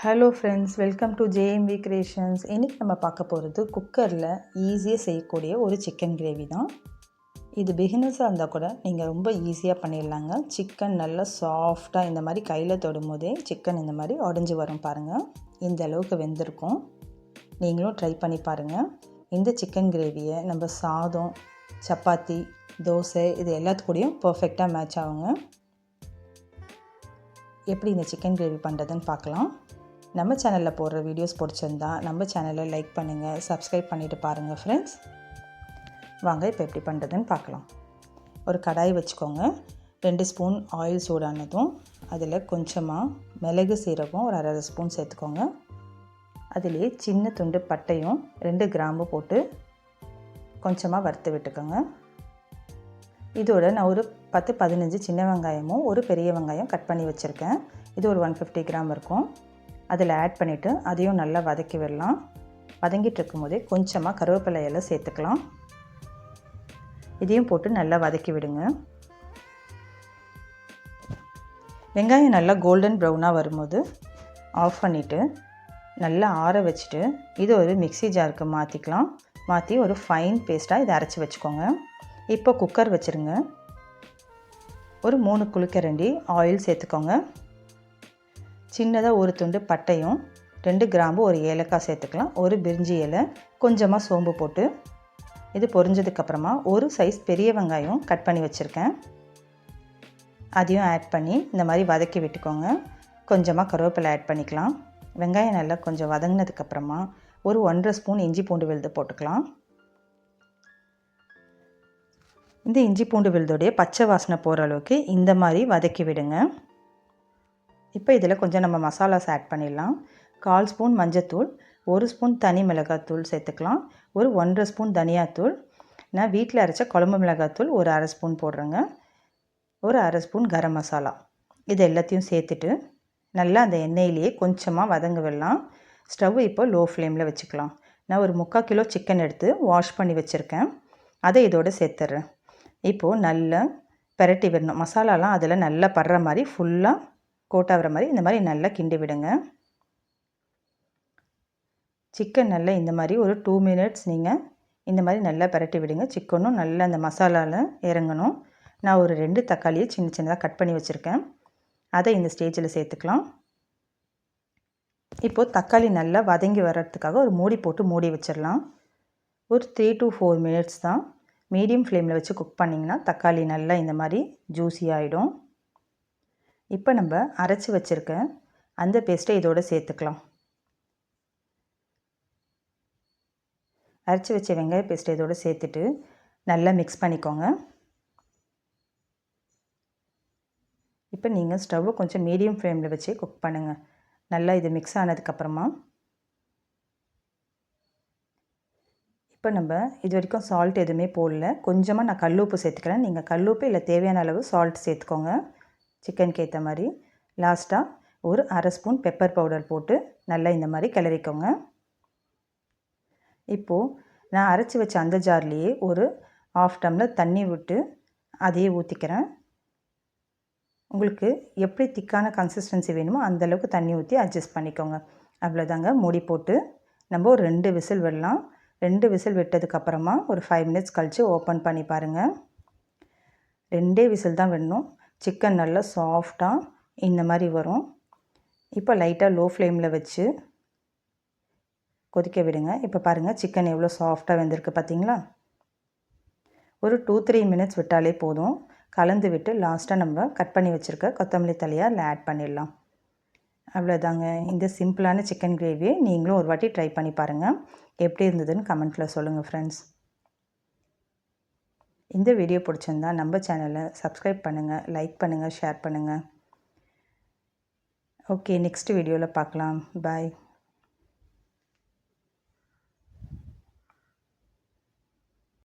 Hello friends, welcome to JMV creations. இன்றைக்கி நம்ம பார்க்க போகிறது குக்கரில் ஈஸியாக செய்யக்கூடிய ஒரு சிக்கன் கிரேவி தான். இது பிகினர்ஸாக இருந்தால் கூட நீங்கள் ரொம்ப ஈஸியாக பண்ணிடலாங்க. சிக்கன் நல்லா சாஃப்டாக இந்த மாதிரி கையில் தொடும் போதே சிக்கன் இந்த மாதிரி உடஞ்சி வரும் பாருங்கள். இந்த அளவுக்கு வெந்திருக்கும். நீங்களும் ட்ரை பண்ணி பாருங்கள். இந்த சிக்கன் கிரேவியை நம்ம சாதம், சப்பாத்தி, தோசை இது எல்லாத்துக்கூடையும் பர்ஃபெக்டாக மேட்ச் ஆகுங்க. எப்படி இந்த சிக்கன் கிரேவி பண்ணுறதுன்னு பார்க்கலாம். நம்ம சேனலில் போடுற வீடியோஸ் பிடிச்சிருந்தா நம்ம சேனலை லைக் பண்ணுங்கள், சப்ஸ்கிரைப் பண்ணிவிட்டு பாருங்கள் ஃப்ரெண்ட்ஸ். வாங்க இப்போ எப்படி பண்ணுறதுன்னு பார்க்கலாம். ஒரு கடாய் வச்சுக்கோங்க. 2 ஸ்பூன் ஆயில் சூடானதும் அதில் கொஞ்சமாக மிளகு சீரகம் ஒரு அரை ஸ்பூன் சேர்த்துக்கோங்க. அதிலே சின்ன துண்டு பட்டையும் 2 கிராம்பு போட்டு கொஞ்சமாக வறுத்து விட்டுக்கோங்க. இதோட நான் ஒரு 10-15 சின்ன வெங்காயமும் ஒரு பெரிய வெங்காயம் கட் பண்ணி வச்சுருக்கேன். இது ஒரு 150 கிராம் இருக்கும். அதில் ஆட் பண்ணிவிட்டு அதையும் நல்லா வதக்கி விடலாம். வதங்கிட்டு இருக்கும் போதே கொஞ்சமாக கருவேப்பிலை இலை சேர்த்துக்கலாம். இதையும் போட்டு நல்லா வதக்கி விடுங்க. வெங்காயம் நல்லா கோல்டன் ப்ரௌனாக வரும்போது ஆஃப் பண்ணிவிட்டு நல்லா ஆற வச்சுட்டு இது ஒரு மிக்ஸி ஜாருக்கு மாற்றிக்கலாம். மாற்றி ஒரு ஃபைன் பேஸ்ட்டாக இதை அரைச்சி வச்சுக்கோங்க. இப்போ குக்கர் வச்சுருங்க. ஒரு 3 குழிக்கரண்டி ஆயில் சேர்த்துக்கோங்க. சின்னதாக ஒரு துண்டு பட்டையும் 2 கிராம்பு ஒரு ஏலக்காய் சேர்த்துக்கலாம். ஒரு பிரிஞ்சி இலை, கொஞ்சமாக சோம்பு போட்டு இது பொரிஞ்சதுக்கப்புறமா ஒரு சைஸ் பெரிய வெங்காயம் கட் பண்ணி வச்சுருக்கேன். அதையும் ஆட் பண்ணி இந்த மாதிரி வதக்கி விட்டுக்கோங்க. கொஞ்சமாக கருவேப்பிலை ஆட் பண்ணிக்கலாம். வெங்காயம் நல்லா கொஞ்சம் வதங்கினதுக்கப்புறமா ஒரு 1.5 ஸ்பூன் இஞ்சி பூண்டு விழுது போட்டுக்கலாம். இந்த இஞ்சி பூண்டு விழுதோடைய பச்சை வாசனை போகிற அளவுக்கு இந்த மாதிரி வதக்கி விடுங்க. இப்போ இதில் கொஞ்சம் நம்ம மசாலாஸ் ஆட் பண்ணிடலாம். 1/4 ஸ்பூன் மஞ்சத்தூள், 1 ஸ்பூன் தனி மிளகாத்தூள் சேர்த்துக்கலாம். ஒரு 1.5 ஸ்பூன் தனியாத்தூள், நான் வீட்டில் அரைச்ச குழம்பு மிளகாத்தூள் ஒரு அரை ஸ்பூன் போடுறேங்க. ஒரு அரை ஸ்பூன் கரம் மசாலா, இது எல்லாத்தையும் சேர்த்துட்டு நல்லா அந்த எண்ணெயிலேயே கொஞ்சமாக வதங்க விடலாம். ஸ்டவ் இப்போ லோ ஃப்ளேமில் வச்சுக்கலாம். நான் ஒரு 3/4 கிலோ சிக்கன் எடுத்து வாஷ் பண்ணி வச்சுருக்கேன். அதை இதோடு சேர்த்துட்றேன். இப்போது நல்லா பெரட்டி விடணும். மசாலாலாம் அதில் நல்லா படுற மாதிரி ஃபுல்லாக கோட் ஆகிற மாதிரி இந்த மாதிரி நல்லா கிண்டி விடுங்க. சிக்கன் நல்லா இந்த மாதிரி ஒரு 2 மினிட்ஸ் நீங்கள் இந்த மாதிரி நல்லா பெரட்டி விடுங்க. சிக்கனும் நல்லா அந்த மசாலாவில் இறங்கணும். நான் ஒரு 2 தக்காளியை சின்ன சின்னதாக கட் பண்ணி வச்சுருக்கேன். அதை இந்த ஸ்டேஜில் சேர்த்துக்கலாம். இப்போது தக்காளி நல்லா வதங்கி வர்றதுக்காக ஒரு மூடி போட்டு மூடி வச்சிடலாம். ஒரு 3 to 4 மினிட்ஸ் தான். மீடியம் ஃப்ளேமில் வச்சு குக் பண்ணிங்கன்னா தக்காளி நல்லா இந்த மாதிரி ஜூஸி ஆகிடும். இப்போ நம்ம அரைச்சி வச்சுருக்க அந்த பேஸ்ட்டை இதோடு சேர்த்துக்கலாம். அரைச்சி வச்ச வெங்காய பேஸ்ட்டை இதோடு சேர்த்துட்டு நல்லா மிக்ஸ் பண்ணிக்கோங்க. இப்போ நீங்கள் ஸ்டவ்வை கொஞ்சம் மீடியம் ஃப்ளேமில் வச்சு குக் பண்ணுங்கள். நல்லா இது மிக்ஸ் ஆனதுக்கப்புறமா இப்போ நம்ம இது வரைக்கும் சால்ட் எதுவுமே போடல. கொஞ்சமாக நான் கல்லுப்பு சேர்த்துக்கிறேன். நீங்கள் கல்லுப்பு இல்லை தேவையான அளவு சால்ட் சேர்த்துக்கோங்க சிக்கனுக்கு ஏற்ற மாதிரி. லாஸ்ட்டாக ஒரு அரை ஸ்பூன் பெப்பர் பவுடர் போட்டு நல்லா இந்த மாதிரி கிளறிக்கோங்க. இப்போது நான் அரைச்சி வச்ச அந்த ஜார்லேயே ஒரு 1/2 டம்ளர் தண்ணி விட்டு அதையே ஊற்றிக்கிறேன். உங்களுக்கு எப்படி திக்கான கன்சிஸ்டன்சி வேணுமோ அந்தளவுக்கு தண்ணி ஊற்றி அட்ஜஸ்ட் பண்ணிக்கோங்க. அவ்வளோதாங்க. மூடி போட்டு நம்ம ஒரு 2 விசில் விடலாம். 2 விசில் விட்டதுக்கப்புறமா ஒரு 5 மினிட்ஸ் கழித்து ஓப்பன் பண்ணி பாருங்கள். 2 விசில் தான் விடணும். சிக்கன் நல்லா சாஃப்டாக இந்த மாதிரி வரும். இப்போ லைட்டாக லோ ஃப்ளேமில் வச்சு கொதிக்க விடுங்க. இப்போ பாருங்கள் சிக்கன் எவ்வளோ சாஃப்டாக வெந்திருக்கு பார்த்தீங்களா. ஒரு 2-3 மினிட்ஸ் விட்டாலே போதும். கலந்து விட்டு லாஸ்ட்டாக நம்ம கட் பண்ணி வச்சுருக்க கொத்தமல்லி தழையை அதில் ஆட் பண்ணிடலாம். அவ்வளோதாங்க. இந்த சிம்பிளான சிக்கன் கிரேவியை நீங்களும் ஒரு வாட்டி ட்ரை பண்ணி பாருங்கள். எப்படி இருந்ததுன்னு கமெண்ட்டில் சொல்லுங்கள் ஃப்ரெண்ட்ஸ். இந்த வீடியோ பிடிச்சிருந்தா நம்ம சேனலை சப்ஸ்கிரைப் பண்ணுங்கள், லைக் பண்ணுங்கள், ஷேர் பண்ணுங்கள். ஓகே, நெக்ஸ்ட் வீடியோவில் பார்க்கலாம். பாய்.